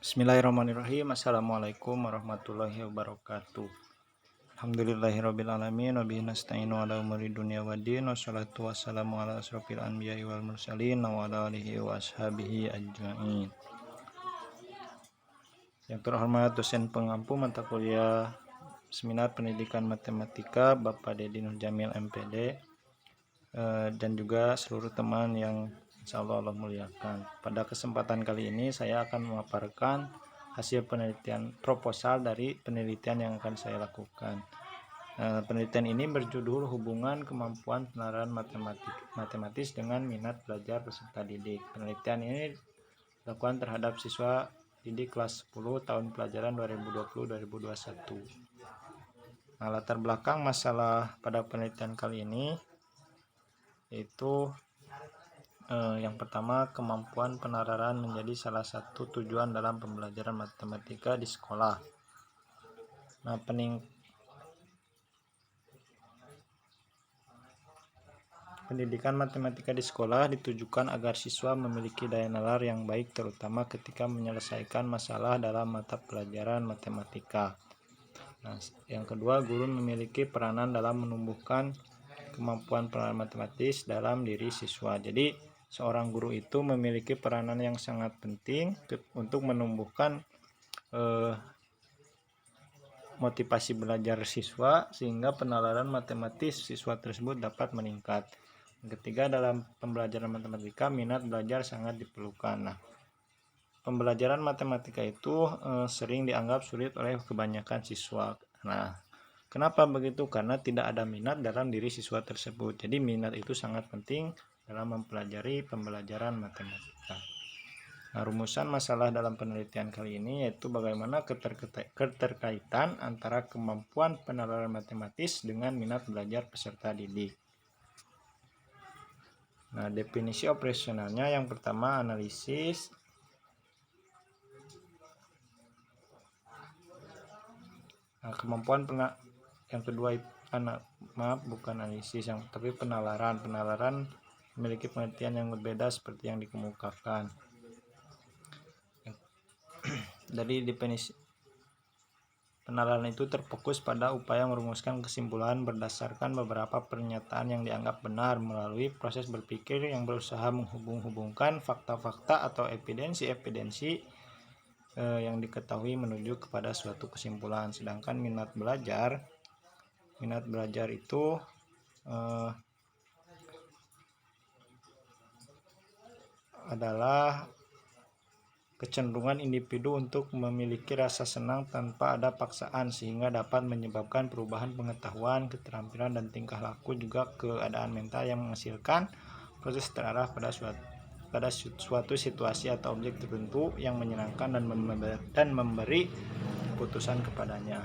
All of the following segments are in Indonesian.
Bismillahirrahmanirrahim. Assalamualaikum warahmatullahi wabarakatuh. Alhamdulillahirrabbilalamin. Wabihi nasta'inu ala umuri dunia waddin. Wassalatu wassalamu ala asrofil anbiya'i wal mursalin wa ala alihi wa ashabihi ajma'in. Yang terhormat dosen pengampu mata kuliah Seminar Pendidikan Matematika Bapak Dedi Nur Jamil MPD, dan juga seluruh teman yang insya Allah muliakan. Pada kesempatan kali ini saya akan memaparkan hasil penelitian proposal dari penelitian yang akan saya lakukan. Penelitian ini berjudul hubungan kemampuan penalaran matematis dengan minat belajar peserta didik. Penelitian ini dilakukan terhadap siswa didik kelas 10 tahun pelajaran 2020-2021. Nah, latar belakang masalah pada penelitian kali ini yaitu yang pertama, kemampuan penalaran menjadi salah satu tujuan dalam pembelajaran matematika di sekolah. Nah, pendidikan matematika di sekolah ditujukan agar siswa memiliki daya nalar yang baik, terutama ketika menyelesaikan masalah dalam mata pelajaran matematika. Nah, yang kedua, guru memiliki peranan dalam menumbuhkan kemampuan penalaran matematis dalam diri siswa. Jadi, seorang guru itu memiliki peranan yang sangat penting untuk menumbuhkan motivasi belajar siswa sehingga penalaran matematis siswa tersebut dapat meningkat. Ketiga, dalam pembelajaran matematika minat belajar sangat diperlukan. Nah, pembelajaran matematika itu sering dianggap sulit oleh kebanyakan siswa. Nah, kenapa begitu? Karena tidak ada minat dalam diri siswa tersebut. Jadi minat itu sangat penting dalam mempelajari pembelajaran matematika. Nah, rumusan masalah dalam penelitian kali ini yaitu bagaimana keterkaitan antara kemampuan penalaran matematis dengan minat belajar peserta didik. Nah, definisi operasionalnya yang pertama analisis. Nah, yang kedua bukan analisis tapi penalaran. Penalaran memiliki pengertian yang berbeda seperti yang dikemukakan. Dari definisi penalaran itu terfokus pada upaya merumuskan kesimpulan berdasarkan beberapa pernyataan yang dianggap benar melalui proses berpikir yang berusaha menghubung-hubungkan fakta-fakta atau evidensi-evidensi yang diketahui menuju kepada suatu kesimpulan. Sedangkan minat belajar itu adalah kecenderungan individu untuk memiliki rasa senang tanpa ada paksaan sehingga dapat menyebabkan perubahan pengetahuan, keterampilan, dan tingkah laku, juga keadaan mental yang menghasilkan proses terarah pada suatu situasi atau objek tertentu yang menyenangkan dan memberi keputusan kepadanya.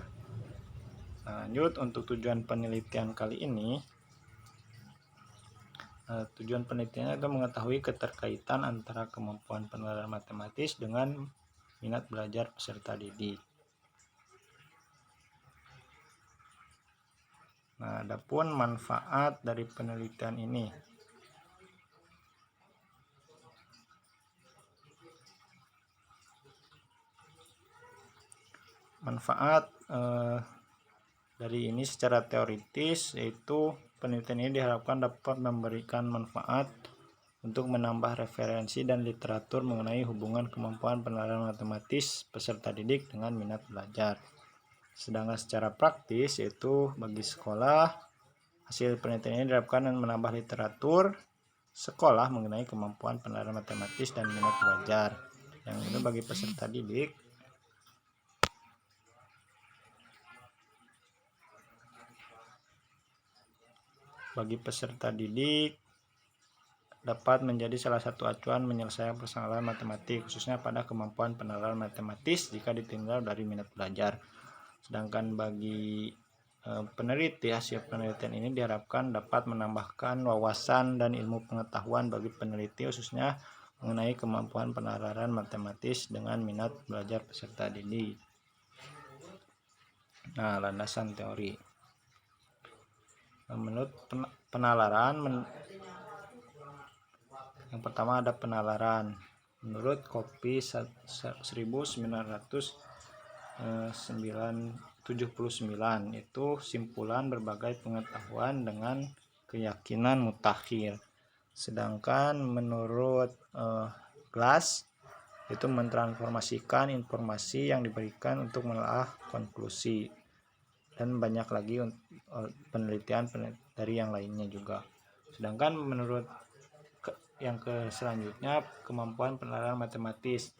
Nah, lanjut untuk tujuan penelitian kali ini. Tujuan penelitiannya itu mengetahui keterkaitan antara kemampuan penalaran matematis dengan minat belajar peserta didik. Nah, adapun manfaat dari penelitian ini. Manfaat dari ini secara teoritis yaitu penelitian ini diharapkan dapat memberikan manfaat untuk menambah referensi dan literatur mengenai hubungan kemampuan penalaran matematis peserta didik dengan minat belajar. Sedangkan secara praktis yaitu bagi sekolah, hasil penelitian ini diharapkan menambah literatur sekolah mengenai kemampuan penalaran matematis dan minat belajar. Yang itu bagi peserta didik dapat menjadi salah satu acuan menyelesaikan persoalan matematik, khususnya pada kemampuan penalaran matematis jika ditinggal dari minat belajar. Sedangkan bagi peneliti, hasil penelitian ini diharapkan dapat menambahkan wawasan dan ilmu pengetahuan bagi peneliti, khususnya mengenai kemampuan penalaran matematis dengan minat belajar peserta didik. Nah, landasan teori. Menurut penalaran, yang pertama ada penalaran. menurut Kopi 1979 itu simpulan berbagai pengetahuan dengan keyakinan mutakhir. Sedangkan menurut Glass itu mentransformasikan informasi yang diberikan untuk menelaah konklusi, dan banyak lagi penelitian dari yang lainnya juga. Sedangkan menurut yang selanjutnya, kemampuan penalaran matematis,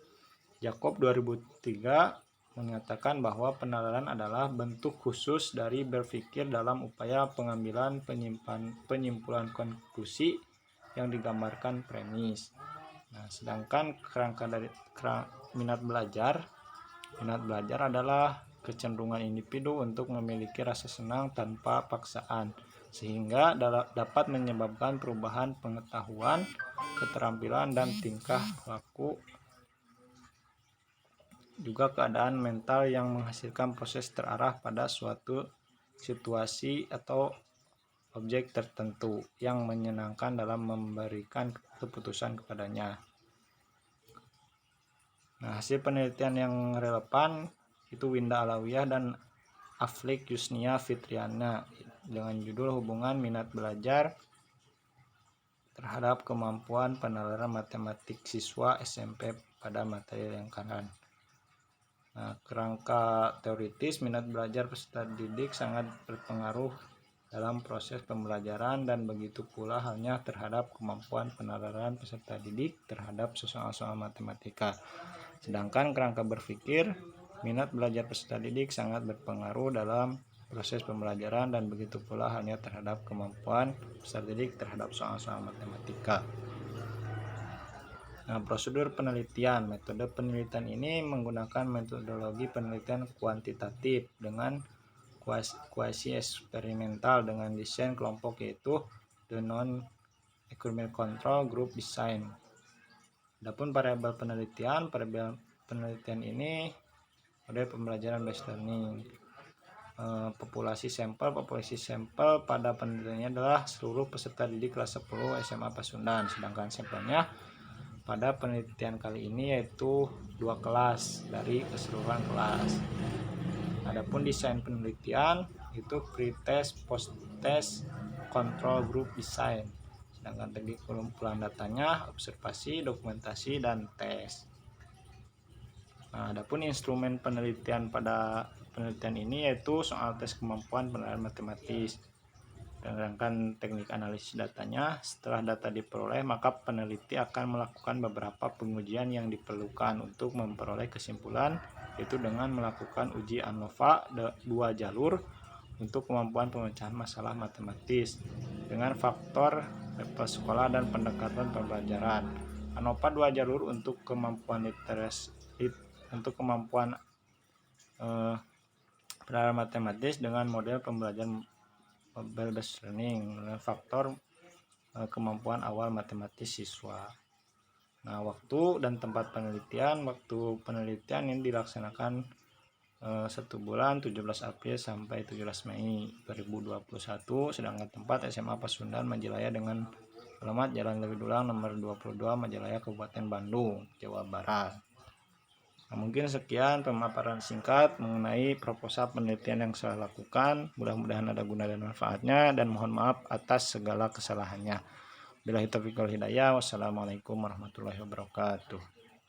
Jacob 2003 menyatakan bahwa penalaran adalah bentuk khusus dari berpikir dalam upaya pengambilan penyimpulan konklusi yang digambarkan premis. Nah, sedangkan kerangka dari minat belajar adalah kecenderungan individu untuk memiliki rasa senang tanpa paksaan, sehingga dapat menyebabkan perubahan pengetahuan, keterampilan, dan tingkah laku, juga keadaan mental yang menghasilkan proses terarah pada suatu situasi atau objek tertentu yang menyenangkan dalam memberikan keputusan kepadanya. Nah, hasil penelitian yang relevan itu Winda Alawiyah dan Aflik Yusnia Fitriana dengan judul Hubungan Minat Belajar terhadap Kemampuan Penalaran Matematik Siswa SMP pada Materi Lingkaran. Nah, kerangka teoritis minat belajar peserta didik sangat berpengaruh dalam proses pembelajaran, dan begitu pula halnya terhadap kemampuan penalaran peserta didik terhadap soal-soal matematika. Sedangkan kerangka berpikir minat belajar peserta didik sangat berpengaruh dalam proses pembelajaran, dan begitu pula halnya terhadap kemampuan peserta didik terhadap soal-soal matematika. Nah, prosedur penelitian. Metode penelitian ini menggunakan metodologi penelitian kuantitatif dengan kuasi eksperimental dengan desain kelompok, yaitu the non-experimental control group design. Adapun variabel penelitian ini model pembelajaran based learning. Populasi sampel pada penelitiannya adalah seluruh peserta didik kelas 10 SMA Pasundan, sedangkan sampelnya pada penelitian kali ini yaitu 2 kelas dari keseluruhan kelas. Adapun desain penelitian itu pre-test, post-test, control group design. Sedangkan teknik pengumpulan datanya observasi, dokumentasi, dan tes. Nah, adapun instrumen penelitian pada penelitian ini yaitu soal tes kemampuan penalaran matematis. Sedangkan teknik analisis datanya, setelah data diperoleh maka peneliti akan melakukan beberapa pengujian yang diperlukan untuk memperoleh kesimpulan, yaitu dengan melakukan uji ANOVA 2 jalur untuk kemampuan pemecahan masalah matematis dengan faktor level sekolah dan pendekatan pembelajaran. ANOVA 2 jalur untuk kemampuan penalaran matematis dengan model pembelajaran mobile based learning dengan faktor kemampuan awal matematis siswa. Nah, waktu dan tempat penelitian. Waktu penelitian ini dilaksanakan 1 bulan 17 April sampai 17 Mei 2021. Sedangkan tempat SMA Pasundan Majalaya dengan alamat Jalan Lewi Dulang nomor 22 Majalaya Kabupaten Bandung, Jawa Barat. Nah, mungkin sekian pemaparan singkat mengenai proposal penelitian yang saya lakukan. Mudah-mudahan ada guna dan manfaatnya, dan mohon maaf atas segala kesalahannya. Billahi taufiq wal hidayah. Wassalamualaikum warahmatullahi wabarakatuh.